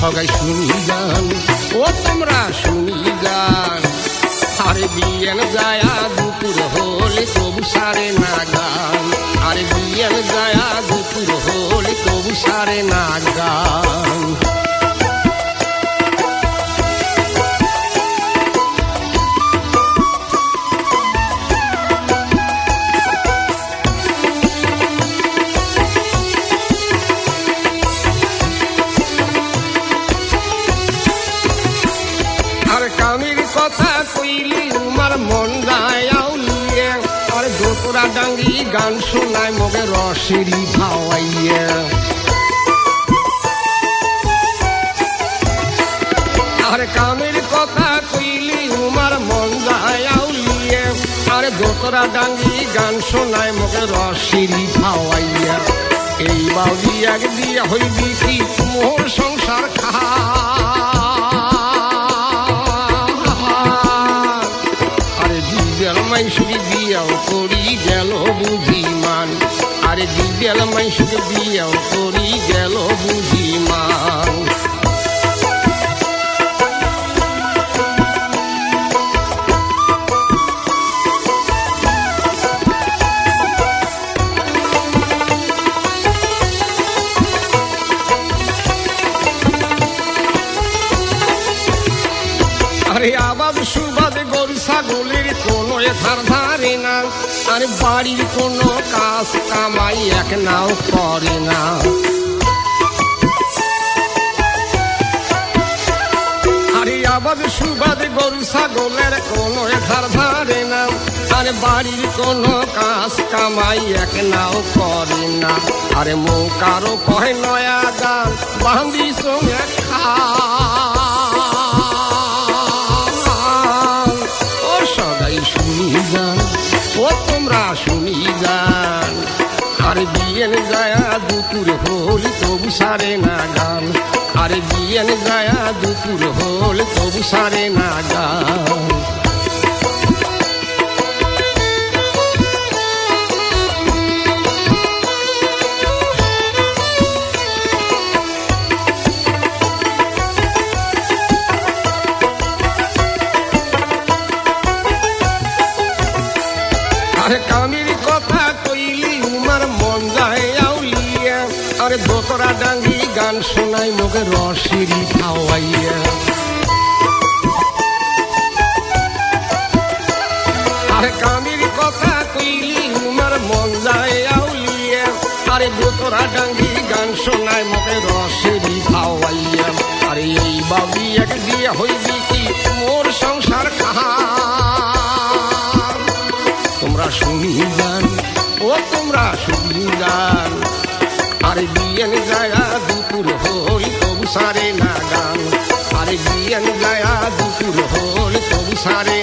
সবাই শুনি যান, ও তোমরা শুনি যান। আরে বিয়েন যায়া দুপুর হলে তবু সারে না গান, আরে বিয়েন যায়া দুপুর হলে তবু সারে না গান। কামির কথা কইলি উমার মন যায় আউলিয়ে, আর দোতরা ডাঙ্গি গান শোনায় মগে রসেরি ভাওয়াইয়ে। আর কামির কথা কইলি উমার মন যায় আউলিয়ে, আর দোতরা ডাঙ্গি গান শোনায় মগে রসেরি ভাওয়াইয়ে। এই বাউদি এক দিয়া হইবি কি মোর সংসার খা, মাইশুকে বিয়াও করি গেল বুঝিমান, আরে দিবেল মাইশুকে বিয়াও করি গেল বুঝিমান। আরে আবাদ সুবাদ গরু ছাগলের কোনো ধার ধারে না, আর বাড়ির কোনো কাজ কামাই এক নাও করে না। আরে আবাদ সুবাদ গরু ছাগলের কোনো ধার ধারে না, আর বাড়ির কোনো কাজ কামাই এক নাও করে না। আরে মো কারো কহে নয়া গান বান্দি সঙ্গে খা, শুনি যান, ও তোমরা শুনি যান। আরে বিয়েন যায়া দুপুর হলে তবু সারে না গান, আরে বিয়েন যায়া দুপুর হলে তবু সারে না গান। আরে কামির কথা কইলি উমার মন যায় আউলিয়া, আরে দোতরা ডাঙ্গি গান শোনাই মোকে রসেরি খাওয়াইয়া। আরে কামির কথা কইলি উমার মন যায় আউলিয়া, আরে দোতরা ডাঙ্গি গান শোনাই মোকে রসেরি খাওয়াইয়া। আরে এই বাবি এক দিয়া হইবি কি মোর সংসার কাহা, তোমরা শুনি যান, ও তোমরা শুনি যান। আরে বিয়েন যায়া দুপুর হলি তবু সারে না গান, আরে বিয়েন যায়া দুপুর হলি তবু সারে